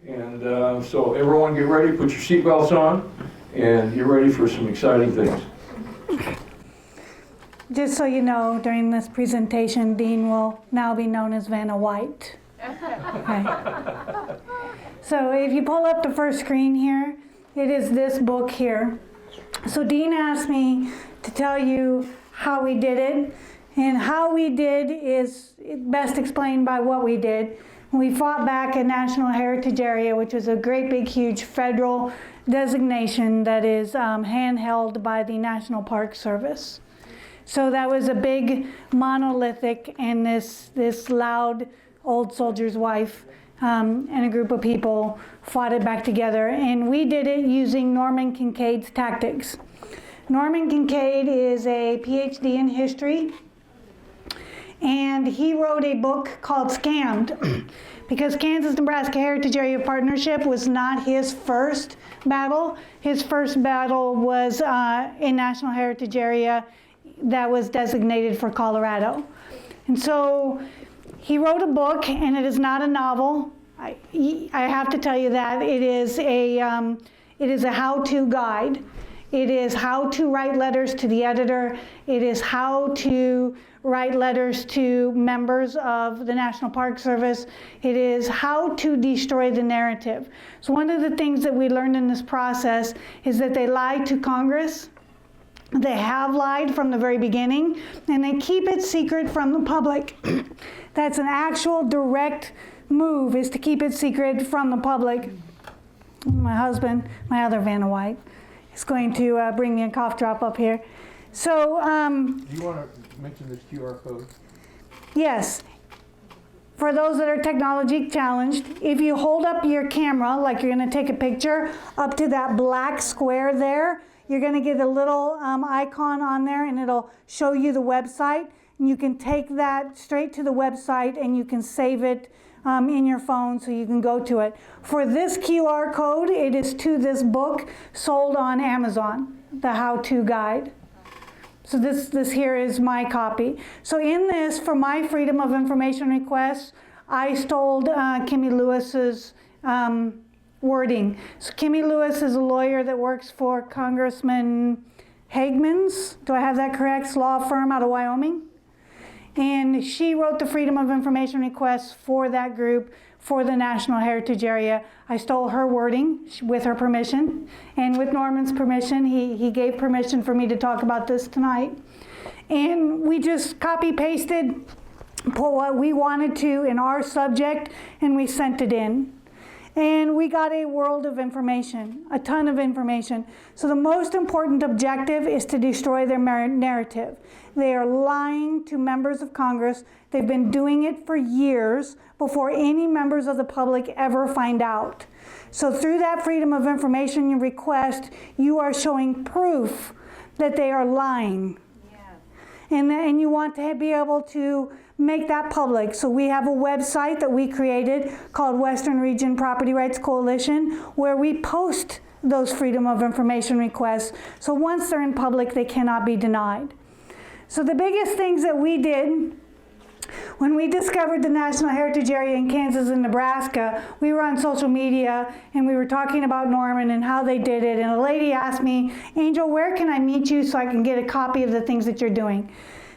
And so everyone get ready, put your seatbelts on, and get ready for some exciting things. Just so you know, during this presentation, Dean will now be known as Vanna White. Okay. So if you pull up the first screen here, it is this book here. So Dean asked me to tell you how we did it, and how we did is best explained by what we did. We fought back a National Heritage Area, which was a great big huge federal designation that is handheld by the National Park Service. So that was a big monolithic, and this loud old soldier's wife and a group of people fought it back together. And we did it using Norman Kincaid's tactics. Norman Kincaid is a PhD in history, and he wrote a book called Scammed because Kansas-Nebraska Heritage Area Partnership was not his first battle. His first battle was a National Heritage Area that was designated for Colorado. And so he wrote a book, and it is not a novel. I have to tell you that. It is a how-to guide. It is how to write letters to the editor. It is how to write letters to members of the National Park Service. It is how to destroy the narrative. So one of the things that we learned in this process is that they lied to Congress. They have lied from the very beginning, and they keep it secret from the public. That's an actual direct move, is to keep it secret from the public. My husband, my other Vanna White, is going to bring me a cough drop up here. So, Do you want to mention this QR code? Yes. For those that are technology challenged, if you hold up your camera, like you're going to take a picture, up to that black square there, you're going to get a little icon on there, and it'll show you the website. And you can take that straight to the website, and you can save it in your phone so you can go to it. For this QR code, it is to this book sold on Amazon, the how-to guide. So this here is my copy. So in this, for my Freedom of Information request, I stole Kimmy Lewis's wording. So Kimmy Lewis is a lawyer that works for Congressman Hagman's, do I have that correct, law firm out of Wyoming? And she wrote the Freedom of Information request for that group for the National Heritage Area. I stole her wording with her permission, and with Norman's permission, he gave permission for me to talk about this tonight. And we just copy-pasted, put what we wanted to in our subject, and we sent it in. And we got a world of information, a ton of information. So the most important objective is to destroy their narrative. They are lying to members of Congress. They've been doing it for years before any members of the public ever find out. So through that Freedom of Information request, you are showing proof that they are lying. Yeah. And you want to be able to make that public. So we have a website that we created called Western Region Property Rights Coalition, where we post those Freedom of Information requests. So once they're in public, they cannot be denied. So the biggest things that we did when we discovered the National Heritage Area in Kansas and Nebraska, we were on social media and we were talking about Norman and how they did it. And a lady asked me, Angel, where can I meet you so I can get a copy of the things that you're doing?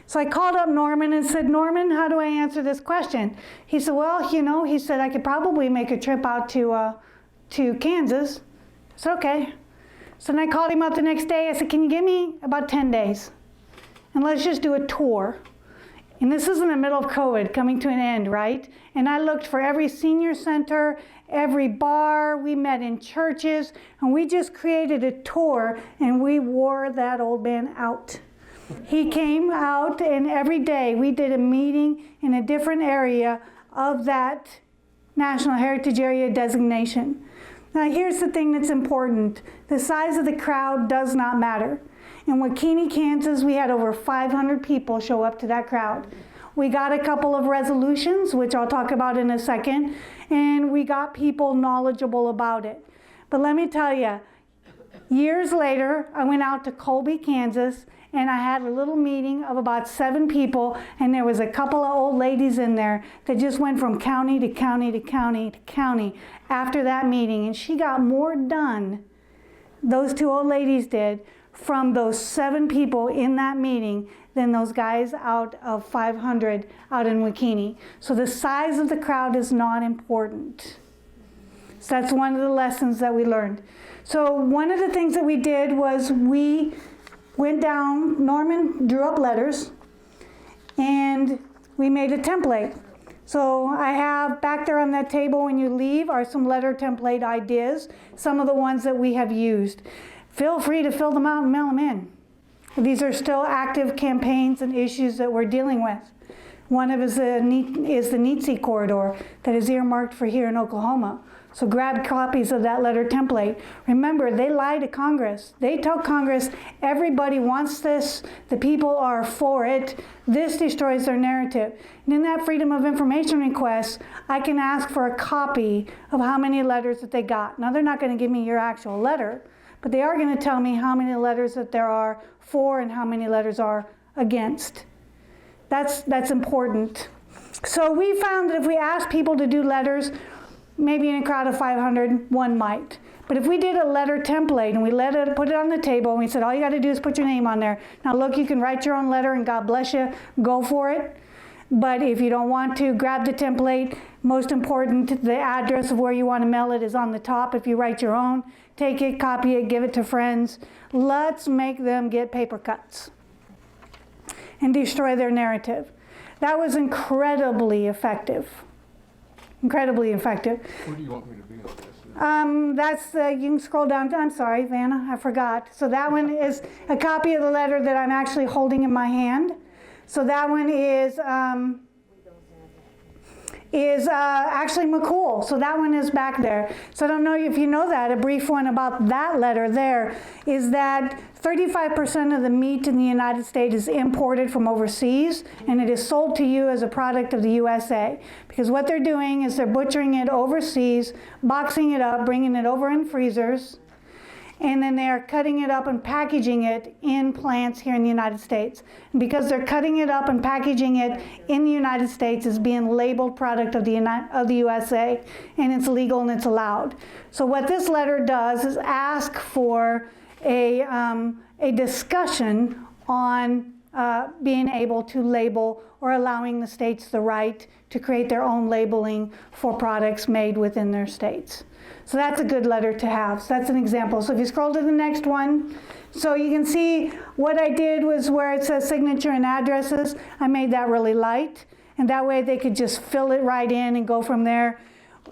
So I called up Norman and said, Norman, how do I answer this question? He said, well, he said, I could probably make a trip out to Kansas. I said, okay. So then I called him up the next day. I said, can you give me about 10 days? And let's just do a tour. And this is in the middle of COVID, coming to an end, right? And I looked for every senior center, every bar. We met in churches, and we just created a tour, and we wore that old man out. He came out, and every day we did a meeting in a different area of that National Heritage Area designation. Now here's the thing that's important. The size of the crowd does not matter. In Wakini, Kansas, we had over 500 people show up to that crowd. We got a couple of resolutions, which I'll talk about in a second, and we got people knowledgeable about it. But let me tell you, years later, I went out to Colby, Kansas, and I had a little meeting of about 7 people, and there was a couple of old ladies in there that just went from county to county to county to county after that meeting, and she got more done, those 2 old ladies did, from those 7 people in that meeting than those guys out of 500 out in Wikini. So the size of the crowd is not important. So that's one of the lessons that we learned. So one of the things that we did was we went down, Norman drew up letters, and we made a template. So I have back there on that table when you leave are some letter template ideas, some of the ones that we have used. Feel free to fill them out and mail them in. These are still active campaigns and issues that we're dealing with. One of is the NEETSI corridor that is earmarked for here in Oklahoma. So grab copies of that letter template. Remember, they lie to Congress. They tell Congress, everybody wants this, the people are for it. This destroys their narrative. And in that Freedom of Information request, I can ask for a copy of how many letters that they got. Now, they're not going to give me your actual letter, but they are going to tell me how many letters that there are for and how many letters are against. That's important. So we found that if we asked people to do letters, maybe in a crowd of 500, one might. But if we did a letter template and we put it on the table and we said, all you got to do is put your name on there. Now look, you can write your own letter and God bless you, go for it. But if you don't want to, grab the template. Most important, the address of where you want to mail it is on the top. If you write your own, take it, copy it, give it to friends. Let's make them get paper cuts and destroy their narrative. That was incredibly effective. Incredibly effective. Where do you want me to be on this? You can scroll down. I'm sorry, Vanna, I forgot. So that one is a copy of the letter that I'm actually holding in my hand. So that one is actually McCool. So that one is back there. So I don't know if you know that. A brief one about that letter there is that 35% of the meat in the United States is imported from overseas, and it is sold to you as a product of the USA. Because what they're doing is they're butchering it overseas, boxing it up, bringing it over in freezers, and then they're cutting it up and packaging it in plants here in the United States. And because they're cutting it up and packaging it in the United States, it's being labeled product of the USA, and it's legal and it's allowed. So what this letter does is ask for a discussion on being able to label or allowing the states the right to create their own labeling for products made within their states. So that's a good letter to have. So that's an example. So if you scroll to the next one, so you can see what I did was where it says signature and addresses, I made that really light, and that way they could just fill it right in and go from there.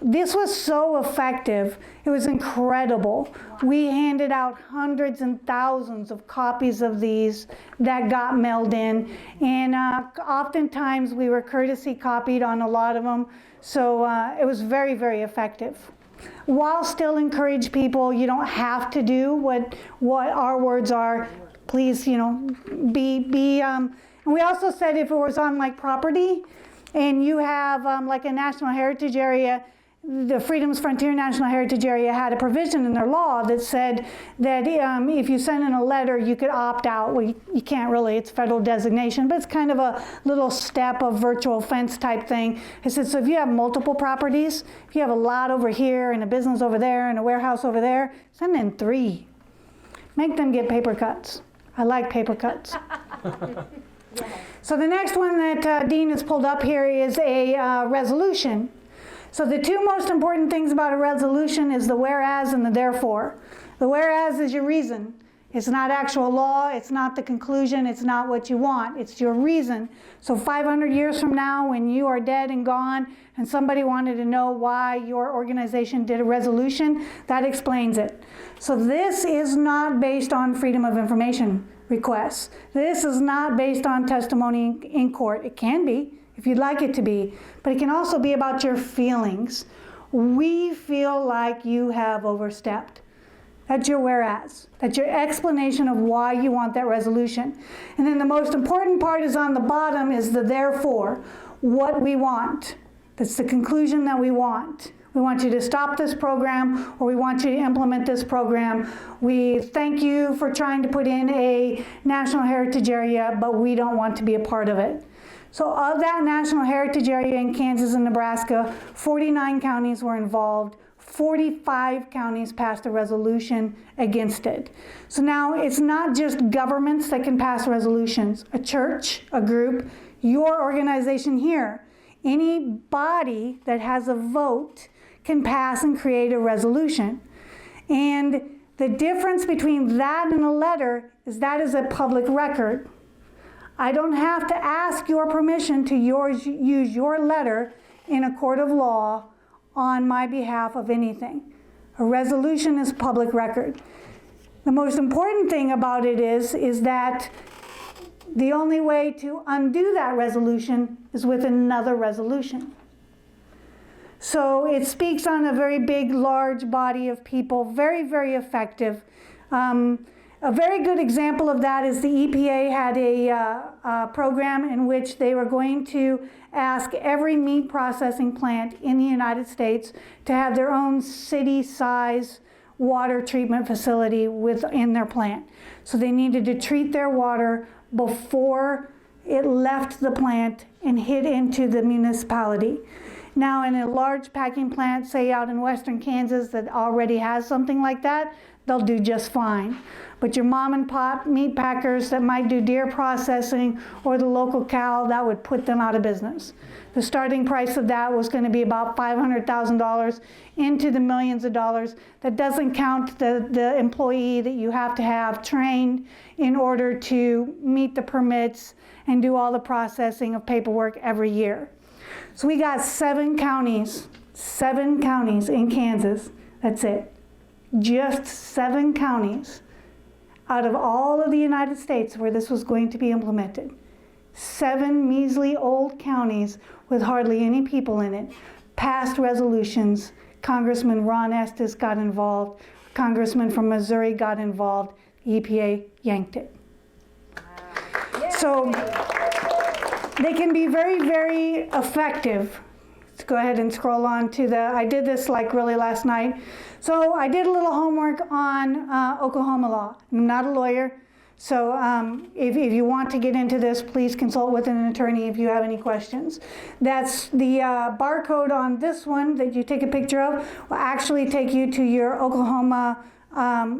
This was so effective. It was incredible. We handed out hundreds and thousands of copies of these that got mailed in, and oftentimes we were courtesy copied on a lot of them, so it was very, very effective. While still encourage people, you don't have to do what our words are. Please, be. And we also said if it was on like property, and you have like a national heritage area, the Freedom's Frontier National Heritage Area had a provision in their law that said that if you send in a letter, you could opt out. Well, you can't really, it's federal designation, but it's kind of a little step of virtual fence type thing. It said, so if you have multiple properties, if you have a lot over here and a business over there and a warehouse over there, send in 3. Make them get paper cuts. I like paper cuts. So the next one that Dean has pulled up here is a resolution. So the 2 most important things about a resolution is the whereas and the therefore. The whereas is your reason. It's not actual law, it's not the conclusion, it's not what you want, it's your reason. So 500 years from now, when you are dead and gone, and somebody wanted to know why your organization did a resolution, that explains it. So this is not based on Freedom of Information requests. This is not based on testimony in court. It can be, if you'd like it to be, but it can also be about your feelings. We feel like you have overstepped. That's your whereas. That's your explanation of why you want that resolution. And then the most important part is on the bottom is the therefore, what we want. That's the conclusion that we want. We want you to stop this program, or we want you to implement this program. We thank you for trying to put in a National Heritage Area, but we don't want to be a part of it. So of that National Heritage Area in Kansas and Nebraska, 49 counties were involved. 45 counties passed a resolution against it. So now it's not just governments that can pass resolutions. A church, a group, your organization here, any body that has a vote can pass and create a resolution. And the difference between that and a letter is that is a public record. I don't have to ask your permission to use your letter in a court of law on my behalf of anything. A resolution is public record. The most important thing about it is that the only way to undo that resolution is with another resolution. So it speaks on a very big, large body of people, very, very effective. A very good example of that is the EPA had a program in which they were going to ask every meat processing plant in the United States to have their own city-size water treatment facility within their plant. So they needed to treat their water before it left the plant and hit into the municipality. Now in a large packing plant, say out in western Kansas that already has something like that, they'll do just fine. But your mom and pop meat packers that might do deer processing or the local cow, that would put them out of business. The starting price of that was going to be about $500,000 into the millions of dollars. That doesn't count the employee that you have to have trained in order to meet the permits and do all the processing of paperwork every year. So we got 7 counties in Kansas. That's it. Just 7 counties out of all of the United States where this was going to be implemented. 7 measly old counties with hardly any people in it passed resolutions. Congressman Ron Estes got involved. Congressman from Missouri got involved. The EPA yanked it. So they can be very, very effective. Let's go ahead and scroll on to I did this like really last night. So I did a little homework on Oklahoma law. I'm not a lawyer, so if you want to get into this, please consult with an attorney if you have any questions. That's the barcode on this one that you take a picture of will actually take you to your Oklahoma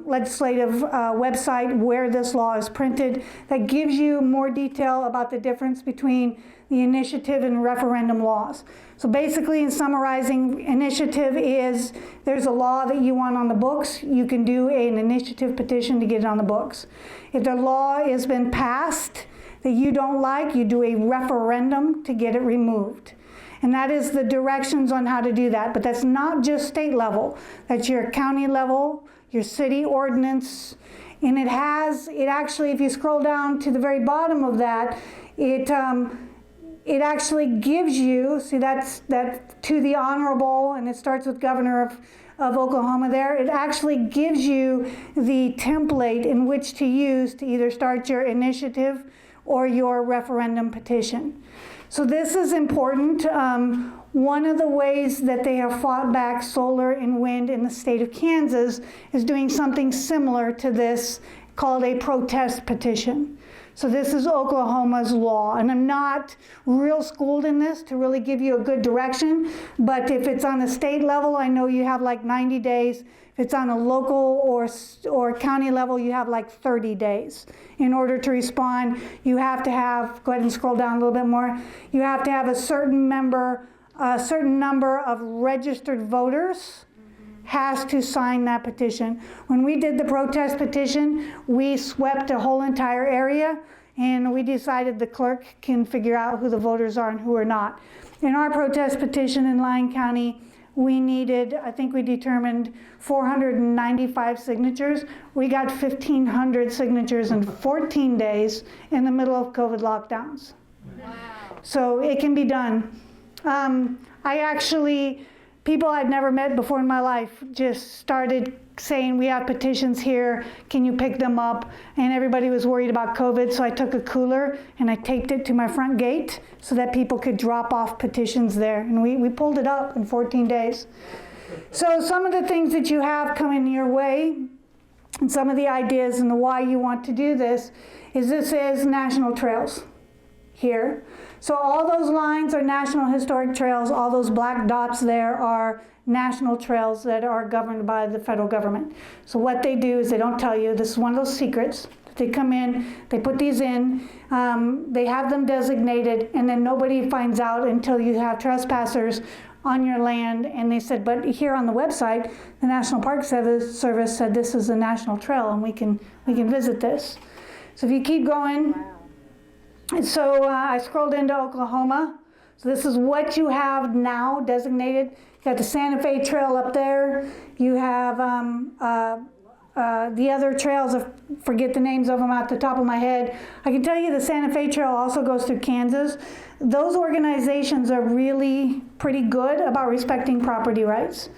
legislative website where this law is printed. That gives you more detail about the difference between the initiative and referendum laws. So basically, in summarizing, initiative is there's a law that you want on the books, you can do an initiative petition to get it on the books. If the law has been passed that you don't like, you do a referendum to get it removed. And that is the directions on how to do that. But that's not just state level. That's your county level, your city ordinance. And it actually, if you scroll down to the very bottom of that, it actually gives you, see that's to the honorable, and it starts with Governor of Oklahoma there. It actually gives you the template in which to use to either start your initiative or your referendum petition. So this is important. One of the ways that they have fought back solar and wind in the state of Kansas is doing something similar to this called a protest petition. So this is Oklahoma's law, and I'm not real schooled in this to really give you a good direction, but if it's on a state level, I know you have like 90 days. If it's on a local or county level, you have like 30 days. In order to respond, you have to have, go ahead and scroll down a little bit more, you have to have a certain number of registered voters has to sign that petition. When we did the protest petition, we swept a whole entire area, and we decided the clerk can figure out who the voters are and who are not. In our protest petition in Lyon County, we needed, I think we determined 495 signatures. We got 1,500 signatures in 14 days in the middle of COVID lockdowns. Wow. So it can be done. I actually people I'd never met before in my life just started saying, we have petitions here, can you pick them up? And everybody was worried about COVID, so I took a cooler and I taped it to my front gate so that people could drop off petitions there. And we pulled it up in 14 days. So some of the things that you have coming your way, and some of the ideas and the why you want to do this is national trails here. So all those lines are National Historic Trails. All those black dots there are national trails that are governed by the federal government. So what they do is they don't tell you. This is one of those secrets. They come in, they put these in, they have them designated, and then nobody finds out until you have trespassers on your land. And they said, but here on the website, the National Park Service said this is a national trail and we can visit this. So if you keep going, so I scrolled into Oklahoma. So this is what you have now designated. You got the Santa Fe Trail up there. You have the other trails, I forget the names of them at the top of my head. I can tell you the Santa Fe Trail also goes through Kansas. Those organizations are really pretty good about respecting property rights.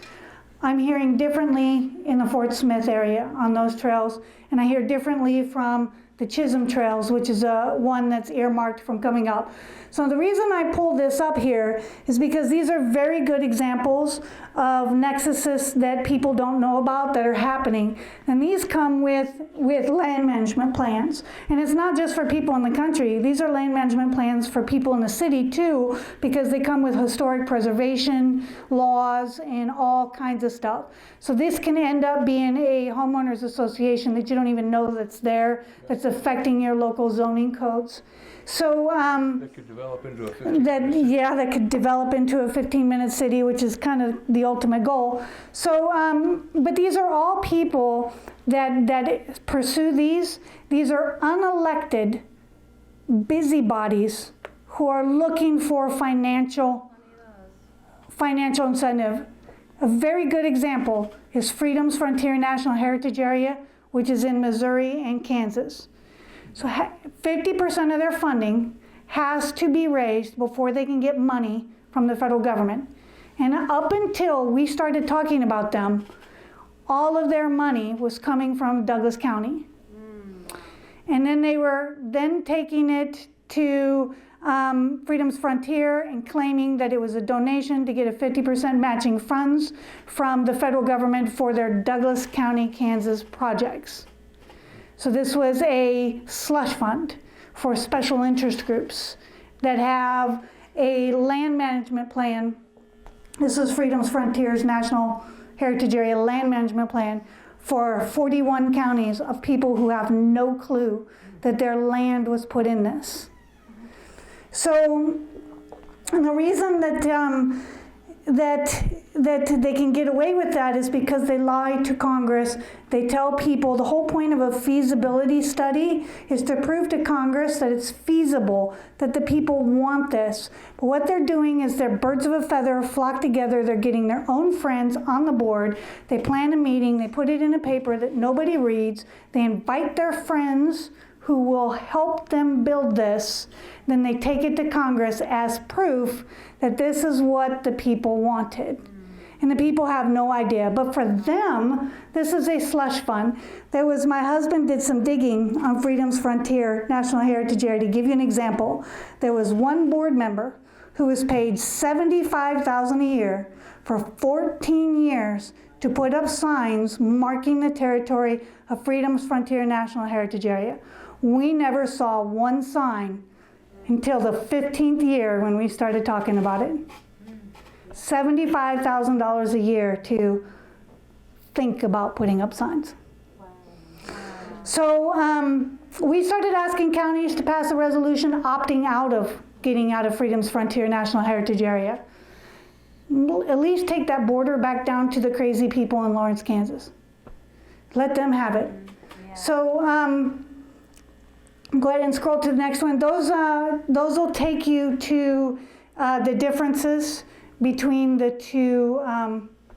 I'm hearing differently in the Fort Smith area on those trails, and I hear differently from the Chisholm Trails, which is one that's earmarked from coming up. So the reason I pulled this up here is because these are very good examples of nexuses that people don't know about that are happening. And these come with land management plans. And it's not just for people in the country. These are land management plans for people in the city too, because they come with historic preservation laws and all kinds of stuff. So this can end up being a homeowners association that you don't even know that's there, that's affecting your local zoning codes. So that could develop into a 15-minute that could develop into a 15-minute city, which is kind of the ultimate goal. So, but these are all people that pursue these. These are unelected busybodies who are looking for financial incentive. A very good example is Freedom's Frontier National Heritage Area, which is in Missouri and Kansas. So 50% of their funding has to be raised before they can get money from the federal government. And up until we started talking about them, all of their money was coming from Douglas County. And then they were then taking it to Freedom's Frontier and claiming that it was a donation to get a 50% matching funds from the federal government for their Douglas County, Kansas projects. So this was a slush fund for special interest groups that have a land management plan. This is Freedom's Frontier's National Heritage Area land management plan for 41 counties of people who have no clue that their land was put in this. So, and the reason that they can get away with that is because they lie to Congress. They tell people the whole point of a feasibility study is to prove to Congress that it's feasible, that the people want this. But what they're doing is they're birds of a feather, flock together. They're getting their own friends on the board. They plan a meeting. They put it in a paper that nobody reads. They invite their friends who will help them build this. Then they take it to Congress as proof that this is what the people wanted. And the people have no idea. But for them, this is a slush fund. My husband did some digging on Freedom's Frontier National Heritage Area. To give you an example, there was one board member who was paid $75,000 a year for 14 years to put up signs marking the territory of Freedom's Frontier National Heritage Area. We never saw one sign until the 15th year when we started talking about it. $75,000 a year to think about putting up signs. So we started asking counties to pass a resolution opting out of getting out of Freedom's Frontier National Heritage Area. At least take that border back down to the crazy people in Lawrence, Kansas. Let them have it. Yeah. So go ahead and scroll to the next one. Those will take you to the differences between the two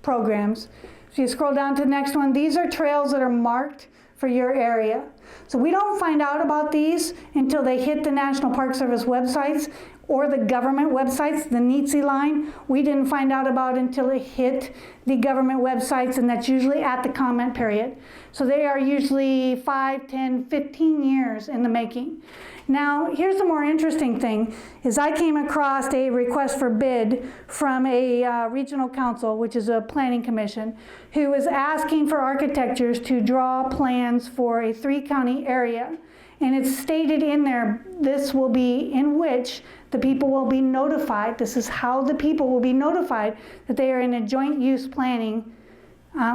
programs. So you scroll down to the next one. These are trails that are marked for your area. So we don't find out about these until they hit the National Park Service websites, or the government websites, the NETC line, we didn't find out about until it hit the government websites, and that's usually at the comment period. So they are usually 5, 10, 15 years in the making. Now, here's the more interesting thing, is I came across a request for bid from a regional council, which is a planning commission, who is asking for architects to draw plans for a 3-county area. And it's stated in there, this will be in which the people will be notified. This is how the people will be notified that they are in a joint use planning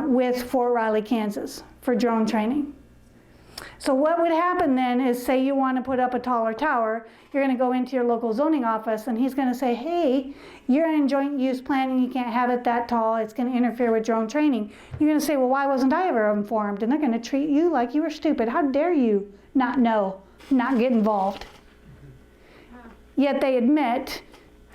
with Fort Riley, Kansas for drone training. So what would happen then is, say you want to put up a taller tower, you're going to go into your local zoning office and he's going to say, hey, you're in joint use planning, you can't have it that tall, it's going to interfere with drone training. You're going to say, well, why wasn't I ever informed? And they're going to treat you like you were stupid. How dare you not know, not get involved? Yet they admit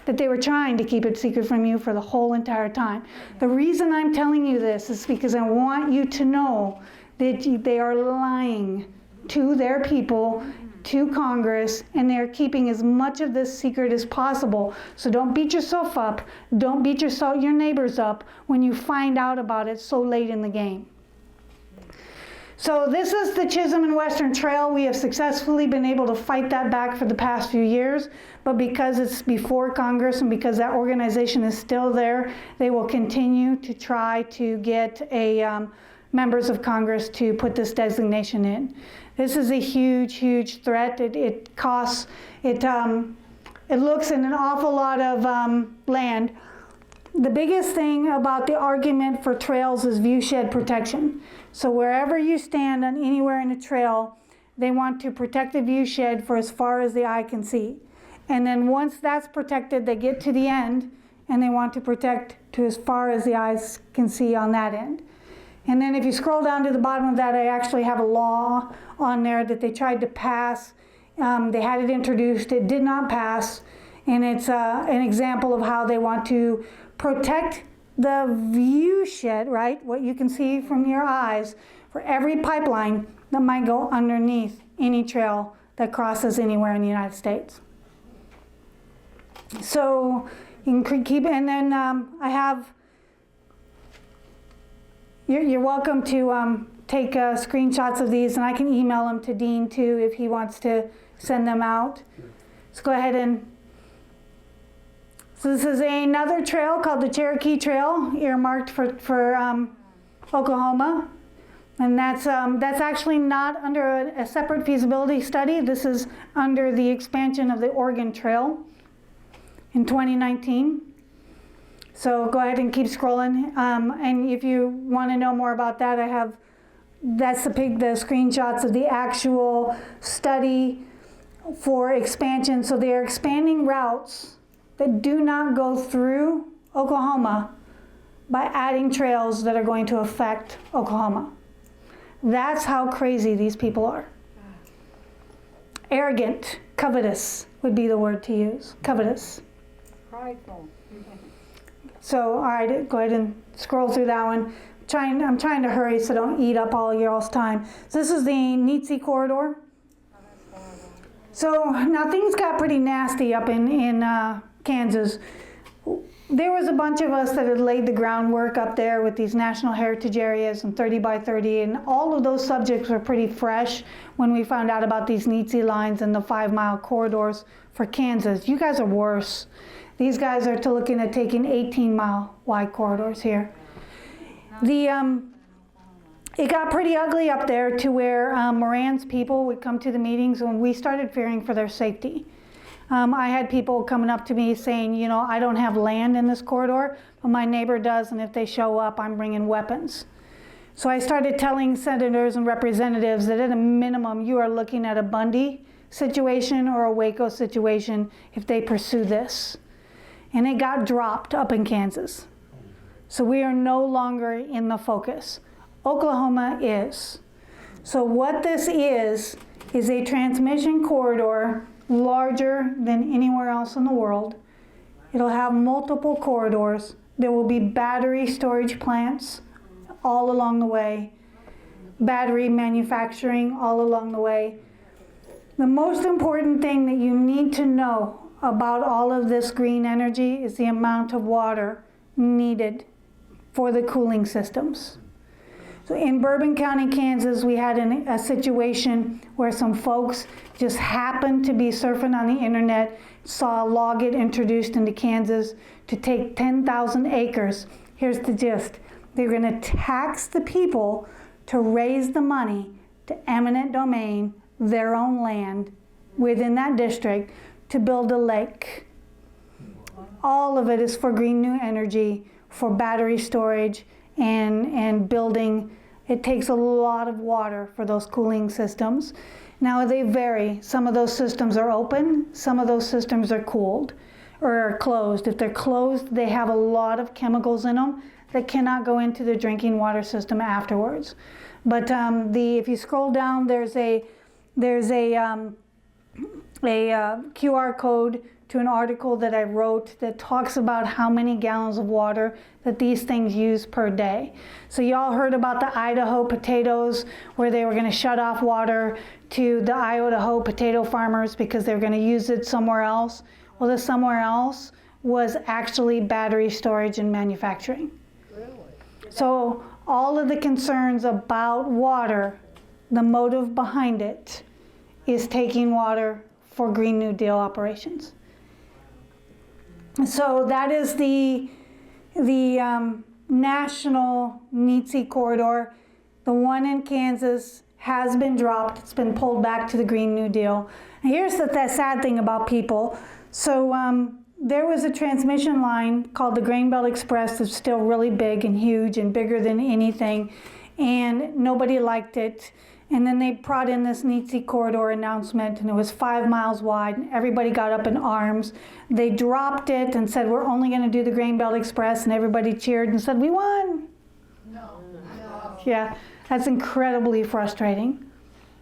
that they were trying to keep it secret from you for the whole entire time. The reason I'm telling you this is because I want you to know that they are lying to their people, to Congress, and they're keeping as much of this secret as possible. So don't beat yourself up. Don't beat your neighbors up when you find out about it so late in the game. So this is the Chisholm and Western Trail. We have successfully been able to fight that back for the past few years, but because it's before Congress and because that organization is still there, they will continue to try to get members of Congress to put this designation in. This is a huge, huge threat. It costs, it looks in an awful lot of land. The biggest thing about the argument for trails is viewshed protection. So wherever you stand on anywhere in a trail, they want to protect the viewshed for as far as the eye can see. And then once that's protected, they get to the end and they want to protect to as far as the eyes can see on that end. And then if you scroll down to the bottom of that, I actually have a law on there that they tried to pass. They had it introduced, it did not pass. And it's an example of how they want to protect the viewshed, right? What you can see from your eyes for every pipeline that might go underneath any trail that crosses anywhere in the United States. So you can keep, and then I have, you're welcome to take screenshots of these, and I can email them to Dean too if he wants to send them out. Let's go ahead and, so this is another trail called the Cherokee Trail, earmarked for Oklahoma. And that's actually not under a separate feasibility study. This is under the expansion of the Oregon Trail in 2019. So go ahead and keep scrolling. And if you want to know more about that, I have, that's the screenshots of the actual study for expansion. So they are expanding routes that do not go through Oklahoma by adding trails that are going to affect Oklahoma. That's how crazy these people are. Arrogant, covetous would be the word to use. Covetous. Prideful. So, all right, go ahead and scroll through that one. I'm trying to hurry so don't eat up all y'all's time. So this is the NETC corridor. So now things got pretty nasty up in Kansas. There was a bunch of us that had laid the groundwork up there with these national heritage areas and 30 by 30, and all of those subjects were pretty fresh when we found out about these NETC lines and the 5-mile corridors for Kansas. You guys are worse. These guys are looking at taking 18-mile wide corridors here. It got pretty ugly up there to where Moran's people would come to the meetings when we started fearing for their safety. I had people coming up to me saying, you know, I don't have land in this corridor, but my neighbor does, and if they show up, I'm bringing weapons. So I started telling senators and representatives that at a minimum, you are looking at a Bundy situation or a Waco situation if they pursue this. And it got dropped up in Kansas. So we are no longer in the focus. Oklahoma is. So what this is a transmission corridor larger than anywhere else in the world. It'll have multiple corridors. There will be battery storage plants all along the way, battery manufacturing all along the way. The most important thing that you need to know about all of this green energy is the amount of water needed for the cooling systems. So in Bourbon County, Kansas, we had a situation where some folks just happened to be surfing on the internet, saw a law get introduced into Kansas to take 10,000 acres. Here's the gist. They're going to tax the people to raise the money to eminent domain, their own land within that district, to build a lake. All of it is for green new energy, for battery storage, and building. It takes a lot of water for those cooling systems. Now they vary. Some of those systems are open, some of those systems are cooled or are closed. If they're closed, they have a lot of chemicals in them that cannot go into the drinking water system afterwards. But if you scroll down, there's a QR code to an article that I wrote that talks about how many gallons of water that these things use per day. So y'all heard about the Idaho potatoes, where they were going to shut off water to the Idaho potato farmers because they were going to use it somewhere else. Well, the somewhere else was actually battery storage and manufacturing. Really? So all of the concerns about water, the motive behind it is taking water for Green New Deal operations. So that is the national NETC corridor. The one in Kansas has been dropped. It's been pulled back to the Green New Deal. And here's the sad thing about people. So there was a transmission line called the Grain Belt Express that's still really big and huge and bigger than anything, and nobody liked it. And then they brought in this NETC corridor announcement, and it was 5 miles wide, and everybody got up in arms. They dropped it and said, we're only going to do the Grain Belt Express, and everybody cheered and said, we won. No. Yeah, that's incredibly frustrating.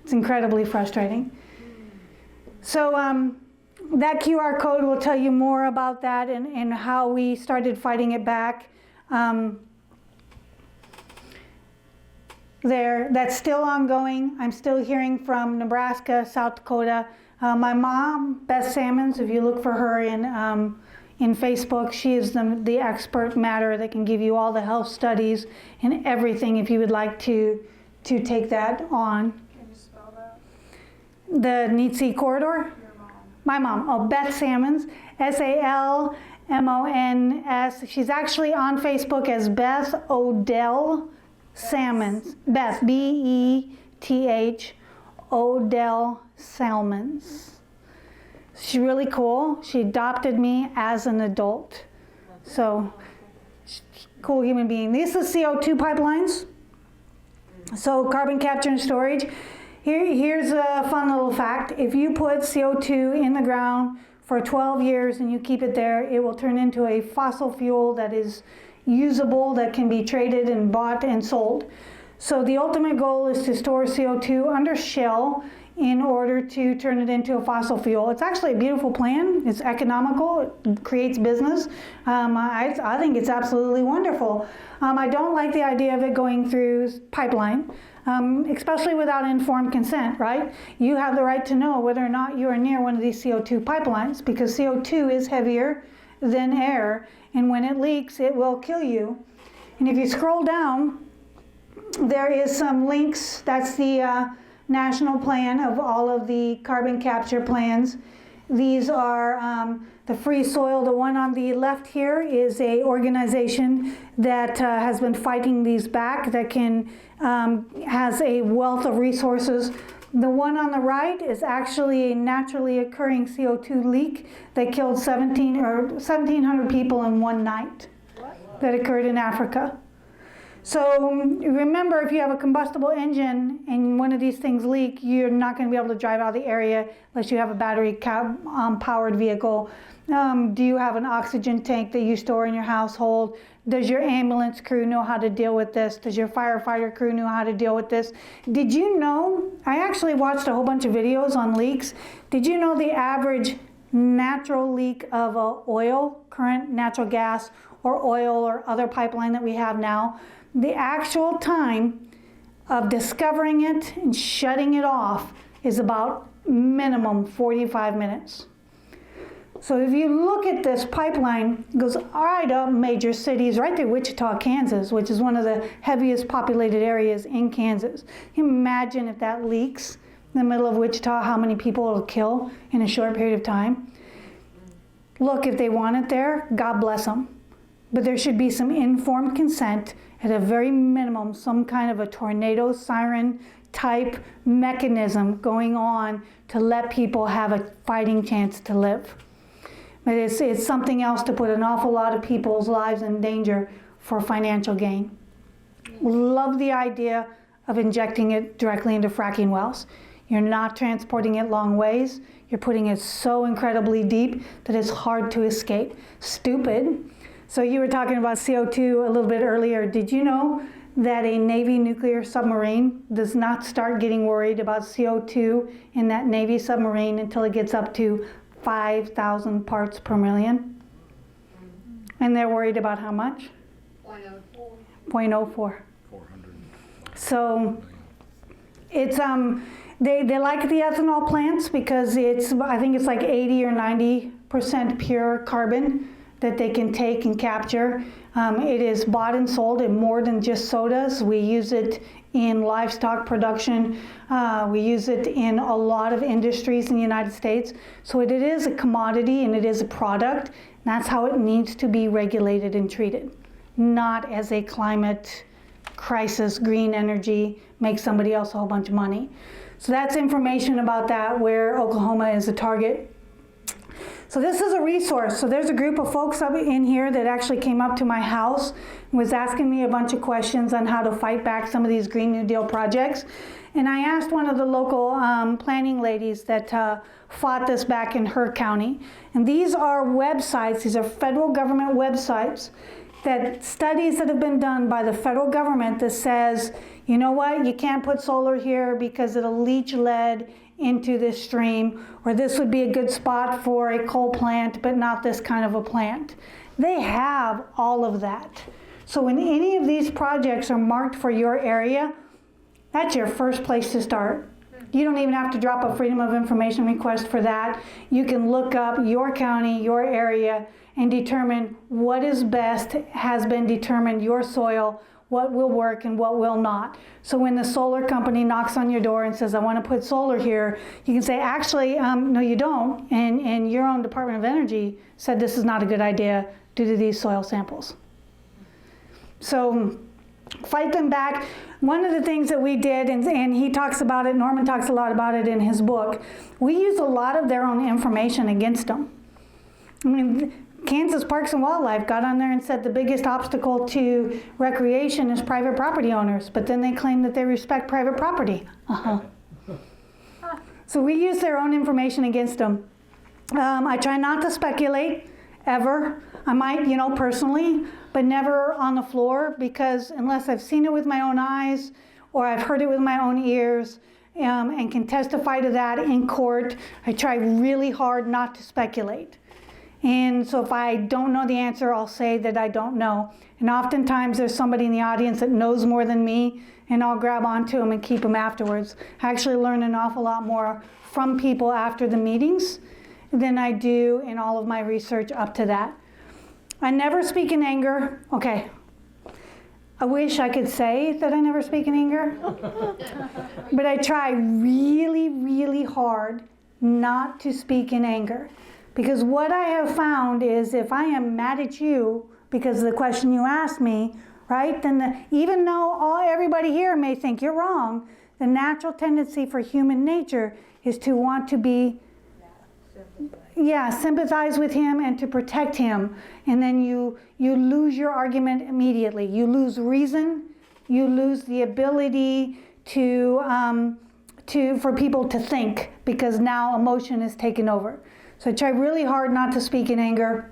It's incredibly frustrating. So that QR code will tell you more about that and how we started fighting it back. That's still ongoing. I'm still hearing from Nebraska, South Dakota. My mom, Beth Salmons, if you look for her in Facebook, she is the expert matter that can give you all the health studies and everything if you would like to take that on. Can you spell that? The NETC corridor? Your mom. My mom. Oh, Beth Salmons, Salmons. She's actually on Facebook as Beth Odell Salmons. Beth, BETH, Odell Salmons. She's really cool. She adopted me as an adult. So, cool human being. These are CO2 pipelines. So, carbon capture and storage. Here's a fun little fact. If you put CO2 in the ground for 12 years and you keep it there, it will turn into a fossil fuel that is usable, that can be traded and bought and sold. So the ultimate goal is to store CO2 under shell in order to turn it into a fossil fuel. It's actually a beautiful plan. It's economical. It creates business. I think it's absolutely wonderful. I don't like the idea of it going through pipeline, especially without informed consent, right? You have the right to know whether or not you are near one of these CO2 pipelines, because CO2 is heavier than air, and when it leaks, it will kill you. And if you scroll down, there is some links. That's the national plan of all of the carbon capture plans. These are the Free Soil. The one on the left here is a organization that has been fighting these back, that has a wealth of resources. The one on the right is actually a naturally occurring CO2 leak that killed 1,700 people in one night. That occurred in Africa. So remember, if you have a combustible engine and one of these things leak, you're not going to be able to drive out of the area unless you have a battery powered vehicle. Do you have an oxygen tank that you store in your household? Does your ambulance crew know how to deal with this? Does your firefighter crew know how to deal with this? Did you know, I actually watched a whole bunch of videos on leaks. Did you know the average natural leak of oil, current natural gas, or oil or other pipeline that we have now, the actual time of discovering it and shutting it off is about minimum 45 minutes. So if you look at this pipeline, it goes right up major cities, right to Wichita, Kansas, which is one of the heaviest populated areas in Kansas. Can you imagine if that leaks in the middle of Wichita, how many people it'll kill in a short period of time? Look, if they want it there, God bless them. But there should be some informed consent, at a very minimum, some kind of a tornado siren type mechanism going on to let people have a fighting chance to live. But it's something else to put an awful lot of people's lives in danger for financial gain. Love the idea of injecting it directly into fracking wells. You're not transporting it long ways. You're putting it so incredibly deep that it's hard to escape. Stupid. So you were talking about CO2 a little bit earlier. Did you know that a Navy nuclear submarine does not start getting worried about CO2 in that Navy submarine until it gets up to 5,000 parts per million? And they're worried about how much? 0.04. 0.04. 400. So it's they like the ethanol plants because I think it's like 80 or 90% pure carbon that they can take and capture. It is bought and sold in more than just sodas. We use it in livestock production. We use it in a lot of industries in the United States. So it is a commodity and it is a product. And that's how it needs to be regulated and treated. Not as a climate crisis, green energy, make somebody else a whole bunch of money. So that's information about that, where Oklahoma is a target. So this is a resource. So there's a group of folks up in here that actually came up to my house and was asking me a bunch of questions on how to fight back some of these Green New Deal projects. And I asked one of the local planning ladies that fought this back in her county. And these are websites, these are federal government websites, that studies that have been done by the federal government that says, you know what, you can't put solar here because it'll leach lead into this stream, or this would be a good spot for a coal plant, but not this kind of a plant. They have all of that. So when any of these projects are marked for your area, that's your first place to start. You don't even have to drop a Freedom of Information request for that. You can look up your county, your area, and determine what is best, has been determined, your soil, what will work and what will not. So when the solar company knocks on your door and says, I want to put solar here, you can say, actually, no you don't, and your own Department of Energy said this is not a good idea due to these soil samples. So fight them back. One of the things that we did, and he talks about it, Norman talks a lot about it in his book, we use a lot of their own information against them. I mean, Kansas Parks and Wildlife got on there and said the biggest obstacle to recreation is private property owners, but then they claim that they respect private property. So we use their own information against them. I try not to speculate, ever. I might, personally, but never on the floor, because unless I've seen it with my own eyes or I've heard it with my own ears and can testify to that in court, I try really hard not to speculate. And so if I don't know the answer, I'll say that I don't know. And oftentimes there's somebody in the audience that knows more than me, and I'll grab onto them and keep them afterwards. I actually learn an awful lot more from people after the meetings than I do in all of my research up to that. I never speak in anger. Okay. I wish I could say that I never speak in anger, but I try really, really hard not to speak in anger. Because what I have found is if I am mad at you because of the question you asked me, right, then even though everybody here may think you're wrong, the natural tendency for human nature is to want to be, sympathize with him and to protect him. And then you lose your argument immediately. You lose reason, you lose the ability for people to think, because now emotion is taken over. So I try really hard not to speak in anger.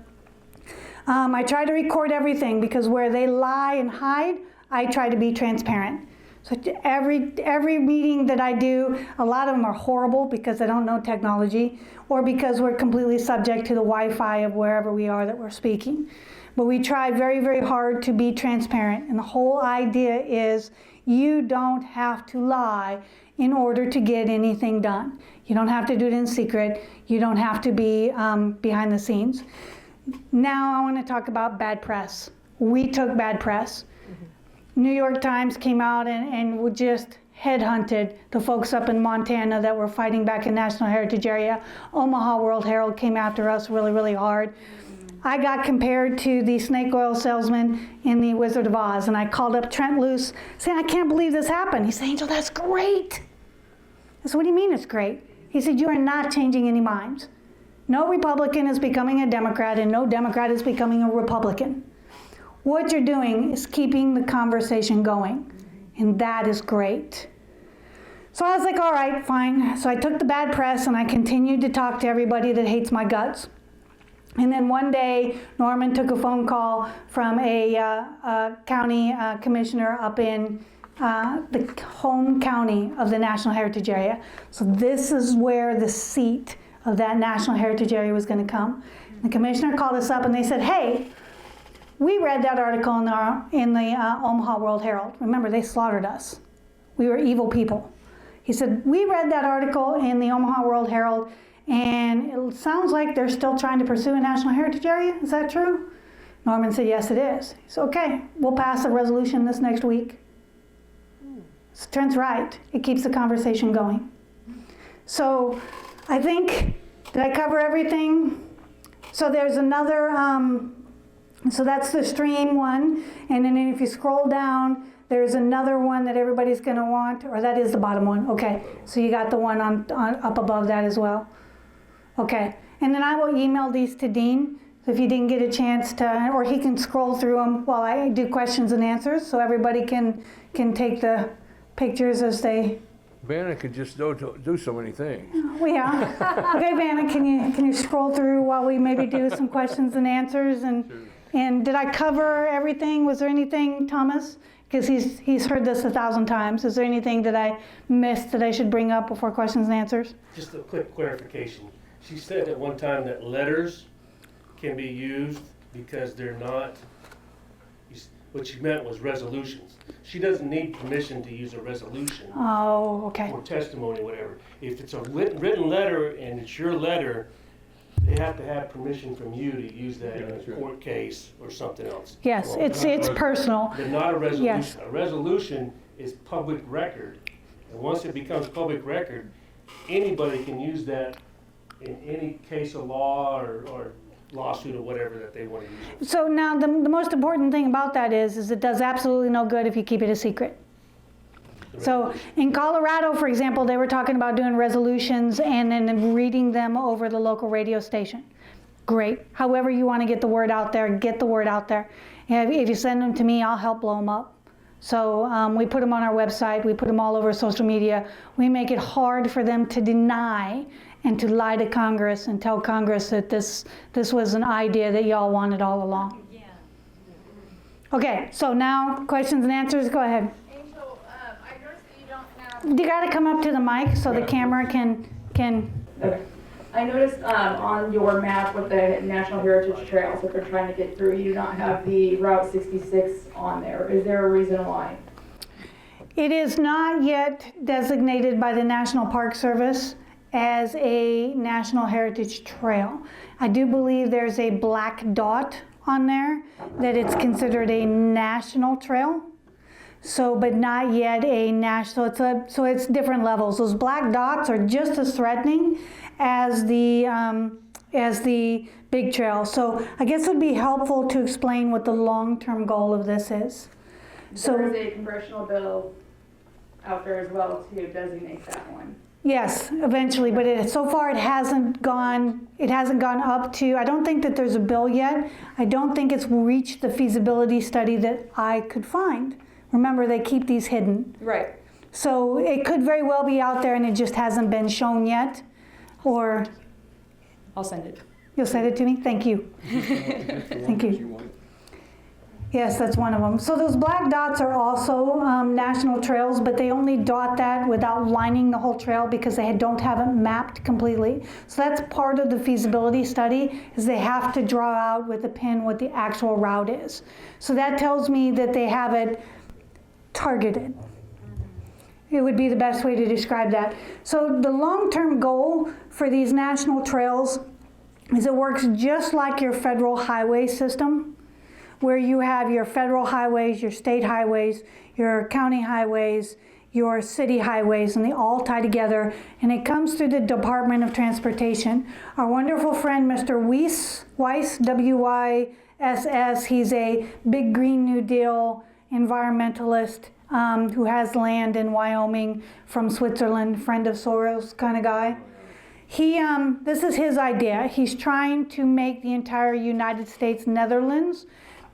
I try to record everything, because where they lie and hide, I try to be transparent. So every meeting that I do, a lot of them are horrible because I don't know technology, or because we're completely subject to the Wi-Fi of wherever we are that we're speaking. But we try very, very hard to be transparent. And the whole idea is you don't have to lie in order to get anything done. You don't have to do it in secret. You don't have to be behind the scenes. Now I want to talk about bad press. We took bad press. New York Times came out and would just headhunted the folks up in Montana that were fighting back in National Heritage Area. Omaha World Herald came after us really, really hard. I got compared to the snake oil salesman in The Wizard of Oz, and I called up Trent Luce saying, I can't believe this happened. He said, Angel, that's great. I said, what do you mean it's great? He said, you are not changing any minds. No Republican is becoming a Democrat, and no Democrat is becoming a Republican. What you're doing is keeping the conversation going, and that is great. So I was like, all right, fine. So I took the bad press, and I continued to talk to everybody that hates my guts. And then one day, Norman took a phone call from a county commissioner up in the home county of the National Heritage Area. So this is where the seat of that National Heritage Area was going to come. The commissioner called us up and they said, hey, we read that article in the Omaha World Herald. Remember, they slaughtered us. We were evil people. He said, we read that article in the Omaha World Herald, and it sounds like they're still trying to pursue a National Heritage Area. Is that true? Norman said, yes, it is. He said, okay, we'll pass a resolution this next week. So Trent's right. It keeps the conversation going. So I think, did I cover everything? So there's another, so that's the stream one. And then if you scroll down, there's another one that everybody's going to want, or that is the bottom one. Okay, so you got the one on up above that as well. Okay, and then I will email these to Dean if you didn't get a chance to, or he can scroll through them while I do questions and answers, so everybody can take the pictures as they. Vanna could just do so many things. Well, yeah. Okay, Vanna, can you scroll through while we maybe do some questions and answers? And did I cover everything? Was there anything, Thomas? Because he's heard this 1,000 times. Is there anything that I missed that I should bring up before questions and answers? Just a quick clarification. She said at one time that letters can be used because they're not, what she meant was resolutions. She doesn't need permission to use a resolution. Oh, okay. Or testimony, whatever. If it's a written letter and it's your letter, they have to have permission from you to use that in a court case or something else. Yes, Well, it's personal. They're not a resolution. Yes. A resolution is public record. And once it becomes public record, anybody can use that in any case of law or lawsuit or whatever that they want to use. So now the most important thing about that is it does absolutely no good if you keep it a secret. So in Colorado, for example, they were talking about doing resolutions and then reading them over the local radio station. Great. However you want to get the word out there, get the word out there. If you send them to me, I'll help blow them up. So we put them on our website. We put them all over social media. We make it hard for them to deny and to lie to Congress and tell Congress that this was an idea that y'all wanted all along. Yeah. Okay, so now questions and answers. Go ahead. Angel, I noticed that you don't have. You got to come up to the mic so the camera can. Okay. I noticed on your map with the National Heritage Trails that they're trying to get through, you do not have the Route 66 on there. Is there a reason why? It is not yet designated by the National Park Service as a National Heritage Trail. I do believe there's a black dot on there that it's considered a national trail. So, but not yet a national, so it's different levels. Those black dots are just as threatening as the big trail. So I guess it would be helpful to explain what the long-term goal of this is. So there is a congressional bill out there as well to designate that one. Yes, eventually, but so far it hasn't gone up to, I don't think that there's a bill yet. I don't think it's reached the feasibility study that I could find. Remember, they keep these hidden. Right. So it could very well be out there and it just hasn't been shown yet. Or I'll send it. You'll send it to me? Thank you. Thank you. Yes, that's one of them. So those black dots are also national trails, but they only dot that without lining the whole trail because they don't have it mapped completely. So that's part of the feasibility study, is they have to draw out with a pin what the actual route is. So that tells me that they have it targeted. It would be the best way to describe that. So the long-term goal for these national trails is it works just like your federal highway system, where you have your federal highways, your state highways, your county highways, your city highways, and they all tie together, and it comes through the Department of Transportation. Our wonderful friend, Mr. Weiss, W-Y-S-S, he's a big Green New Deal environmentalist who has land in Wyoming from Switzerland, friend of Soros kind of guy. This is his idea. He's trying to make the entire United States Netherlands.